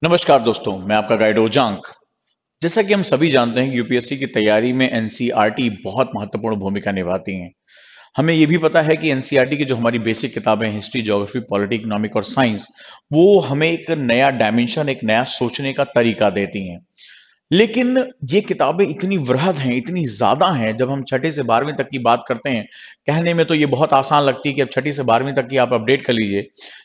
नमस्कार दोस्तों, मैं आपका गाइड ओजांक। जैसा कि हम सभी जानते हैं कि यूपीएससी की तैयारी में एनसीईआरटी बहुत महत्वपूर्ण भूमिका निभाती हैं। हमें ये भी पता है कि एनसीईआरटी की जो हमारी बेसिक किताबें हिस्ट्री, ज्योग्राफी, पॉलिटी, इकोनॉमिक और साइंस, वो हमें एक नया डायमेंशन, एक नया सोचने का तरीका देती हैं। लेकिन ये किताबें इतनी वृहद हैं, इतनी ज़्यादा हैं, जब हम छठी से 12वीं तक की बात करते हैं, कहने में तो ये बहुत आसान लगती है कि अब छठी से 12वीं तक की आप अपडेट कर लीजिए।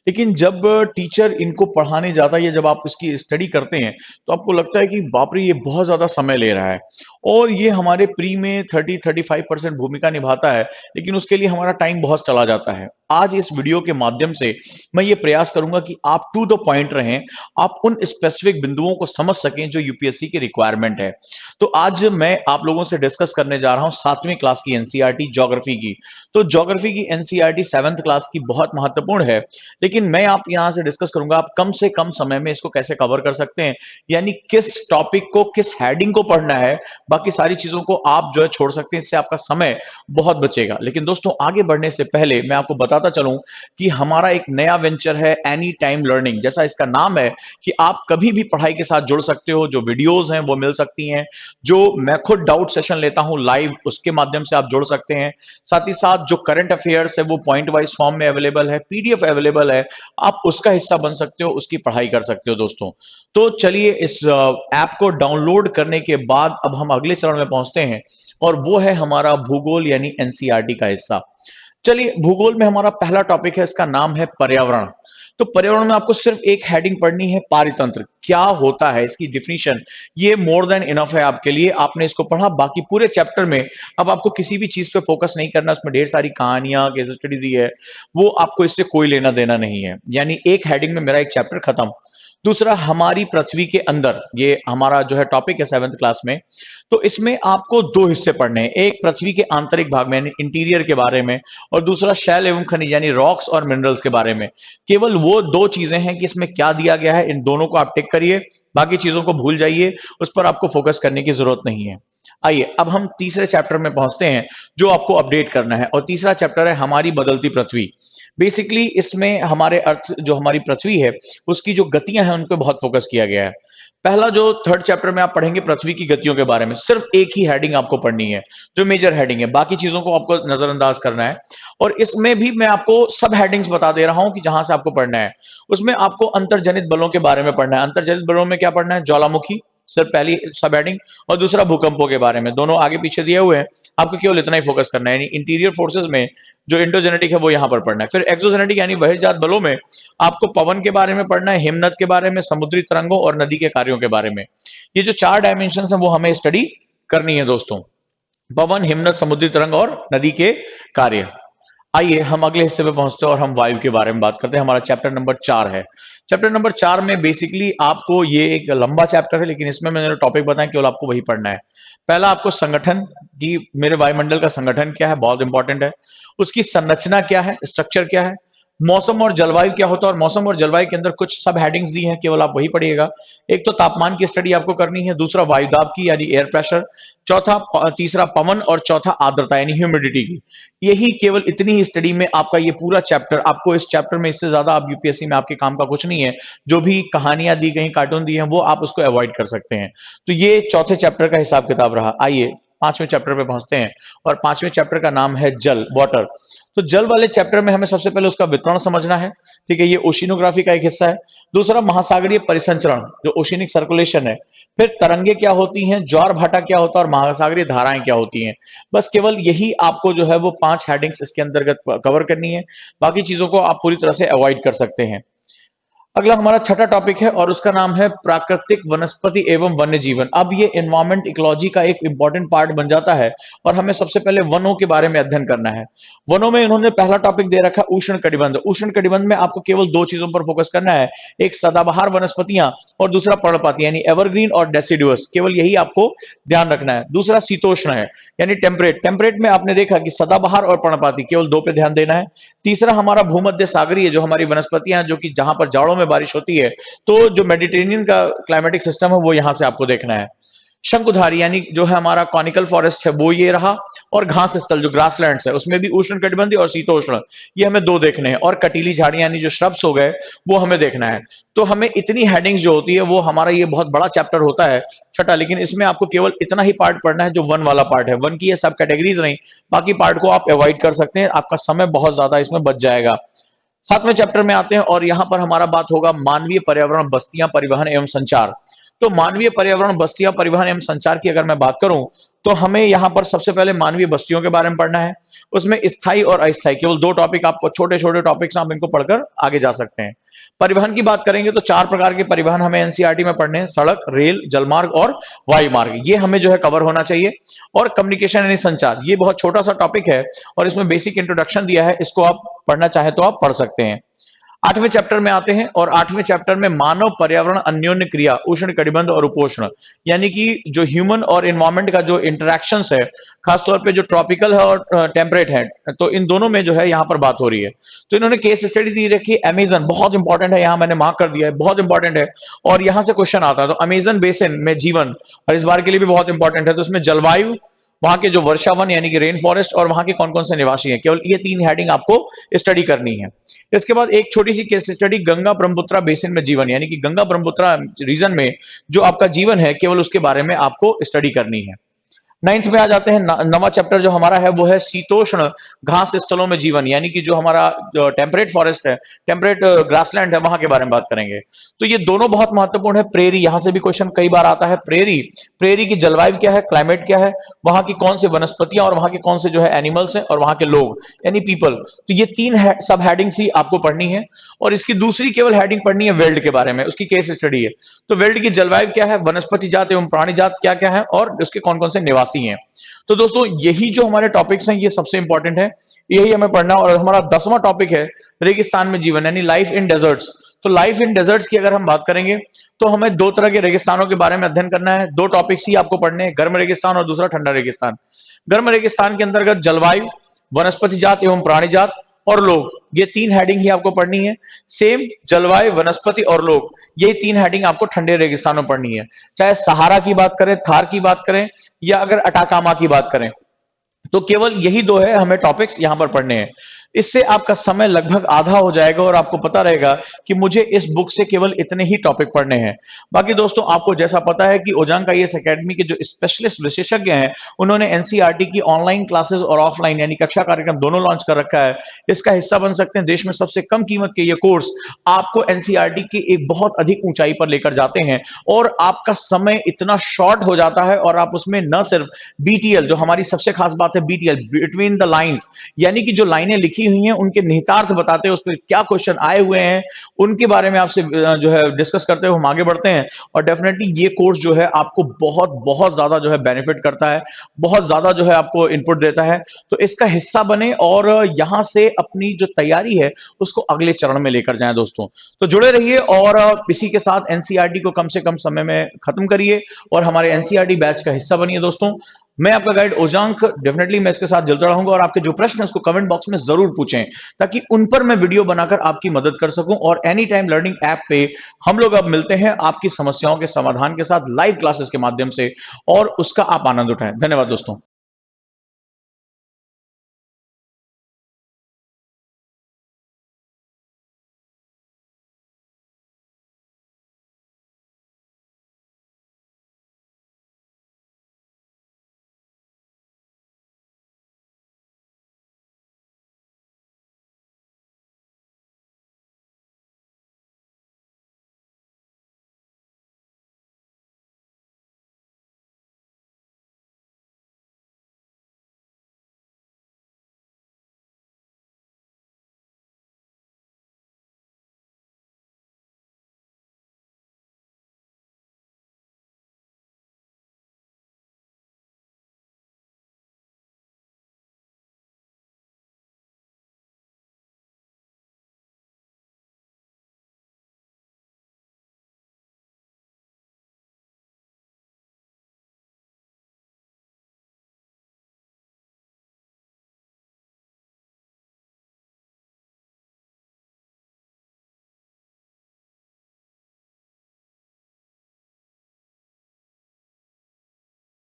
लेकिन जब टीचर इनको पढ़ाने जाता है या जब आप इसकी स्टडी करते हैं, तो आपको लगता है कि बाप रे! ये बहुत ज़्यादा समय ले रहा है और ये हमारे प्री में 30-35% भूमिका निभाता है, लेकिन उसके लिए हमारा टाइम बहुत चला जाता है। आज इस वीडियो के माध्यम से मैं ये प्रयास करूँगा कि आप टू द पॉइंट रहें, आप उन स्पेसिफिक बिंदुओं को समझ सकें जो यूपीएससी की रिक्वायरमेंट है। तो आज मैं आप लोगों से डिस्कस करने जा रहा हूं 7वीं क्लास की एनसीईआरटी ज्योग्राफी की। तो ज्योग्राफी की एनसीईआरटी 7th क्लास की बहुत महत्वपूर्ण है, लेकिन मैं आप यहां से डिस्कस करूंगा आप कम से कम समय में इसको कैसे कवर कर सकते हैं, यानी किस टॉपिक को, किस हेडिंग को पढ़ना है। बाकी सारी चीजों को आप जो है छोड़ सकते हैं, इससे आपका समय बहुत बचेगा। लेकिन दोस्तों, आगे बढ़ने से पहले मैं आपको बताता चलूं कि हमारा एक नया वेंचर है एनी टाइम लर्निंग। जैसा इसका नाम है कि आप कभी भी पढ़ाई के साथ जुड़ सकते हो, जो वीडियोस हैं वो मिल सकती हैं, जो मैं खुद डाउट सेशन लेता हूं लाइव, उसके माध्यम से आप जुड़ सकते हैं। साथ ही साथ जो करंट अफेयर्स है वो पॉइंट वाइज फॉर्म में अवेलेबल है, पीडीएफ अवेलेबल है, आप उसका हिस्सा बन सकते हो, उसकी पढ़ाई कर सकते हो दोस्तों। तो चलिए, इस ऐप को डाउनलोड करने के बाद अब हम अगले चरण में पहुंचते हैं, और वो है हमारा भूगोल यानी एनसीईआरटी का हिस्सा। चलिए, भूगोल में हमारा पहला टॉपिक है, इसका नाम है पर्यावरण। तो पर्यावरण में आपको सिर्फ एक हेडिंग पढ़नी है, पारितंत्र क्या होता है, इसकी डिफिनीशन। ये मोर देन इनफ है आपके लिए, आपने इसको पढ़ा। बाकी पूरे चैप्टर में अब आपको किसी भी चीज पे फोकस नहीं करना, उसमें ढेर सारी कहानियां, केस स्टडी दी है, वो आपको इससे कोई लेना देना नहीं है। यानी एक हेडिंग में मेरा एक चैप्टर खत्म। दूसरा, हमारी पृथ्वी के अंदर, ये हमारा जो है टॉपिक है 7th क्लास में। तो इसमें आपको दो हिस्से पढ़ने हैं, एक पृथ्वी के आंतरिक भाग में यानी इंटीरियर के बारे में, और दूसरा शैल एवं खनिज यानी रॉक्स और मिनरल्स के बारे में। केवल वो दो चीजें हैं कि इसमें क्या दिया गया है, इन दोनों को आप टिक करिए, बाकी चीजों को भूल जाइए, उस पर आपको फोकस करने की जरूरत नहीं है। आइए अब हम तीसरे चैप्टर में पहुंचते हैं, जो आपको अपडेट करना है, और तीसरा चैप्टर है हमारी बदलती पृथ्वी। बेसिकली इसमें हमारे अर्थ, जो हमारी पृथ्वी है, उसकी जो गतियां हैं उन पे बहुत फोकस किया गया है। पहला जो थर्ड चैप्टर में आप पढ़ेंगे पृथ्वी की गतियों के बारे में, सिर्फ एक ही हेडिंग आपको पढ़नी है, जो मेजर हेडिंग है, बाकी चीजों को आपको नजरअंदाज करना है। और इसमें भी मैं आपको सब हेडिंग्स बता दे रहा हूं कि जहां से आपको पढ़ना है। उसमें आपको अंतर्जनित बलों के बारे में पढ़ना है। अंतर्जनित बलों में क्या पढ़ना है? ज्वालामुखी, सिर्फ पहली सब हेडिंग, और दूसरा भूकंपों के बारे में। दोनों आगे पीछे दिए हुए हैं, आपको केवल इतना ही फोकस करना है। यानी इंटीरियर फोर्सेस में जो इंडोजेनेटिक है वो यहां पर पढ़ना है। फिर एक्सोजेनेटिक यानी बहिर्जात बलों में आपको पवन के बारे में पढ़ना है, हिमनद के बारे में, समुद्री तरंगों और नदी के कार्यों के बारे में। ये जो चार डायमेंशन है वो हमें स्टडी करनी है दोस्तों, पवन, हिमनद, समुद्री तरंग और नदी के कार्य। आइए हम अगले हिस्से पे पहुंचते हैं और हम वायु के बारे में बात करते हैं। हमारा चैप्टर नंबर 4 है। चैप्टर नंबर 4 में बेसिकली आपको, ये एक लंबा चैप्टर है, लेकिन इसमें मैंने टॉपिक बताया, केवल आपको वही पढ़ना है। पहला आपको संगठन, कि मेरे वायुमंडल का संगठन क्या है, बहुत इंपॉर्टेंट है। उसकी संरचना क्या है, स्ट्रक्चर क्या है। मौसम और जलवायु क्या होता है, और मौसम और जलवायु के अंदर कुछ सब हेडिंग्स दी हैं, केवल आप वही पढ़िएगा। एक तो तापमान की स्टडी आपको करनी है, दूसरा वायुदाब की यानी एयर प्रेशर, तीसरा पवन, और चौथा आर्द्रता यानी ह्यूमिडिटी की। यही केवल इतनी ही स्टडी में आपका ये पूरा चैप्टर, आपको इस चैप्टर में इससे ज्यादा आप यूपीएससी में आपके काम का कुछ नहीं है। जो भी कहानियां दी गई, कार्टून दिए हैं, वो आप उसको अवॉइड कर सकते हैं। तो ये चौथे चैप्टर का हिसाब किताब रहा। आइए पांचवें चैप्टर पे पहुंचते हैं, और पांचवें चैप्टर का नाम है जल, वाटर। तो जल वाले चैप्टर में हमें सबसे पहले उसका वितरण समझना है। ठीक है, ये ओशिनोग्राफी का एक हिस्सा है। दूसरा, महासागरीय परिसंचरण, जो ओशिनिक सर्कुलेशन है। फिर तरंगे क्या होती हैं, ज्वार भाटा क्या होता है, और महासागरीय धाराएं क्या होती हैं। बस केवल यही आपको जो है वो 5 हेडिंग्स इसके अंतर्गत कवर करनी है। बाकी चीजों को आप पूरी तरह से अवॉइड कर सकते हैं। अगला हमारा छठा टॉपिक है, और उसका नाम है प्राकृतिक वनस्पति एवं वन्य जीवन। अब ये एनवायरमेंट इकोलॉजी का एक इंपॉर्टेंट पार्ट बन जाता है, और हमें सबसे पहले वनों के बारे में अध्ययन करना है। वनों में इन्होंने पहला टॉपिक दे रखा है उष्ण कटिबंध। उष्ण कटिबंध में आपको केवल दो चीजों पर फोकस करना है, एक सदाबहार वनस्पतियां, और दूसरा पर्णपाती यानी एवरग्रीन और डेसिडुअस, केवल यही आपको ध्यान रखना है। दूसरा शीतोष्ण है, यानी टेम्परेट। टेम्परेट में आपने देखा कि सदाबहार और पर्णपाती, केवल दो पे ध्यान देना है। तीसरा हमारा भूमध्य सागरीय, जो हमारी वनस्पतियां हैं, जो कि जहां पर जाड़ों में बारिश होती है, तो जो मेडिटेरेनियन का क्लाइमेटिक सिस्टम है वो यहां से आपको देखना है। शंकुधारी यानी जो है हमारा कॉनिकल फॉरेस्ट है वो ये रहा, और घास स्थल जो ग्रासलैंड्स है उसमें भी उष्ण कटिबंधीय और शीतोष्ण, ये हमें दो देखने हैं, और कटीली झाड़ियां यानी जो श्रब्स हो गए वो हमें देखना है। तो हमें इतनी हेडिंग्स जो होती है वो हमारा ये बहुत बड़ा चैप्टर होता है छठा, लेकिन इसमें आपको केवल इतना ही पार्ट पढ़ना है जो वन वाला पार्ट है। वन की ये सब कैटेगरीज नहीं, बाकी पार्ट को आप अवॉइड कर सकते हैं, आपका समय बहुत ज्यादा इसमें बच जाएगा। सातवें चैप्टर में आते हैं और यहां पर हमारा बात होगा मानवीय पर्यावरण, बस्तियां, परिवहन एवं संचार। तो मानवीय पर्यावरण, बस्तियां, परिवहन एवं संचार की अगर मैं बात करूं तो हमें यहां पर सबसे पहले मानवीय बस्तियों के बारे में पढ़ना है। उसमें स्थायी और अस्थायी केवल दो टॉपिक, आपको छोटे छोटे टॉपिक्स आप इनको पढ़कर आगे जा सकते हैं। परिवहन की बात करेंगे तो चार प्रकार के परिवहन हमें एनसीईआरटी में पढ़ने हैं: सड़क, रेल, जलमार्ग और वायु मार्ग, ये हमें जो है कवर होना चाहिए। और कम्युनिकेशन यानी संचार, ये बहुत छोटा सा टॉपिक है और इसमें बेसिक इंट्रोडक्शन दिया है, इसको आप पढ़ना चाहे तो आप पढ़ सकते हैं। आठवें चैप्टर में आते हैं और आठवें चैप्टर में मानव पर्यावरण अन्योन्य क्रिया, उष्ण कटिबंध और उपोष्ण, यानी कि जो ह्यूमन और इन्वायरमेंट का जो इंटरेक्शंस है, खासतौर पे जो ट्रॉपिकल है और टेम्परेट है, तो इन दोनों में जो है यहाँ पर बात हो रही है। तो इन्होंने केस स्टडी दी रखी है अमेजन, बहुत इंपॉर्टेंट है, यहाँ मैंने मार्क कर दिया है, बहुत इंपॉर्टेंट है और यहाँ से क्वेश्चन आता है। तो अमेजन बेसिन में जीवन, और इस बार के लिए भी बहुत इंपॉर्टेंट है, तो इसमें जलवायु, वहां के जो वर्षावन यानी कि रेन फॉरेस्ट, और वहां के कौन कौन से निवासी हैं, केवल ये तीन हेडिंग आपको स्टडी करनी है। इसके बाद एक छोटी सी case study Ganga Brahmaputra basin में जीवन, यानी कि गंगा ब्रह्मपुत्रा रीजन में जो आपका जीवन है केवल उसके बारे में आपको स्टडी करनी है। नाइन्थ में आ जाते हैं, नवा चैप्टर जो हमारा है वो है शीतोष्ण घास स्थलों में जीवन, यानी कि जो हमारा जो टेम्परेट फॉरेस्ट है, टेम्परेट ग्रासलैंड है, वहां के बारे में बात करेंगे। तो ये दोनों बहुत महत्वपूर्ण है। प्रेरी, यहां से भी क्वेश्चन कई बार आता है। प्रेरी, प्रेरी की जलवायु क्या है, क्लाइमेट क्या है, वहां की कौन सी वनस्पतियां और वहां के कौन से जो है एनिमल्स हैं, और वहां के लोग यानी पीपल। तो ये तीन सब हेडिंग्स ही आपको पढ़नी है, और इसकी दूसरी केवल हेडिंग पढ़नी है वेल्ड के बारे में, उसकी केस स्टडी है। तो वेल्ड की जलवायु क्या है, वनस्पति जात एवं प्राणी जात क्या क्या है, और उसके कौन कौन से निवासी हैं। तो दोस्तों यही जो हमारे टॉपिक्स हैं ये सबसे इंपॉर्टेंट है, यही हमें पढ़ना है। और हमारा 10वां टॉपिक है रेगिस्तान में जीवन, यानी लाइफ इन डेजर्ट्स। तो लाइफ इन डेजर्ट्स की अगर हम बात करेंगे तो हमें दो तरह के रेगिस्तानों के बारे में अध्ययन करना है। दो टॉपिक्स ही आपको पढ़ने हैं, गर्म रेगिस्तान और दूसरा ठंडा रेगिस्तान। गर्म रेगिस्तान के अंतर्गत जलवायु, वनस्पति जात एवं प्राणी जात और लोग, ये तीन हेडिंग ही आपको पढ़नी है। सेम जलवायु, वनस्पति और लोग, ये तीन हेडिंग आपको ठंडे रेगिस्तान में पढ़नी है। चाहे सहारा की बात करें, थार की बात करें, या अगर अटाकामा की बात करें, तो केवल यही दो है हमें टॉपिक्स यहां पर पढ़ने हैं। इससे आपका समय लगभग आधा हो जाएगा और आपको पता रहेगा कि मुझे इस बुक से केवल इतने ही टॉपिक पढ़ने हैं। बाकी दोस्तों आपको जैसा पता है कि ओजांग आईएएस एकेडमी के जो स्पेशलिस्ट विशेषज्ञ हैं उन्होंने एनसीईआरटी की ऑनलाइन क्लासेस और ऑफलाइन यानी कक्षा कार्यक्रम दोनों लॉन्च कर रखा है। इसका हिस्सा बन सकते हैं। देश में सबसे कम कीमत के ये कोर्स आपको एनसीईआरटी की एक बहुत अधिक ऊंचाई पर लेकर जाते हैं और आपका समय इतना शॉर्ट हो जाता है और आप उसमें न सिर्फ बीटीएल, जो हमारी सबसे खास बात है बीटीएल, बिटवीन द लाइंस, यानी कि जो लाइनें लिखी हुई हैं उनके निहितार्थ बताते हैं, उसमें क्या क्वेश्चन आए हुए हैं उनके बारे में आपसे जो है डिस्कस करते हुए हम आगे बढ़ते हैं। और डेफिनेटली ये कोर्स जो है आपको बहुत बहुत ज्यादा जो है बेनिफिट करता है, बहुत ज्यादा जो है आपको इनपुट देता है। तो इसका हिस्सा बने और यहां से अपनी जो तैयारी है उसको अगले चरण में लेकर जाएं दोस्तों। तो जुड़े रहिए और इसी के साथ एनसीईआरटी को कम से कम समय में खत्म करिए और हमारे एनसीईआरटी बैच का हिस्सा बनिए दोस्तों। मैं आपका गाइड ओजांक, डेफिनेटली मैं इसके साथ जुड़ता रहूंगा और आपके जो प्रश्न है उसको कमेंट बॉक्स में जरूर पूछें ताकि उन पर मैं वीडियो बनाकर आपकी मदद कर सकूं। और एनी टाइम लर्निंग ऐप पे हम लोग अब मिलते हैं आपकी समस्याओं के समाधान के साथ लाइव क्लासेस के माध्यम से, और उसका आप आनंद उठाएं। धन्यवाद दोस्तों।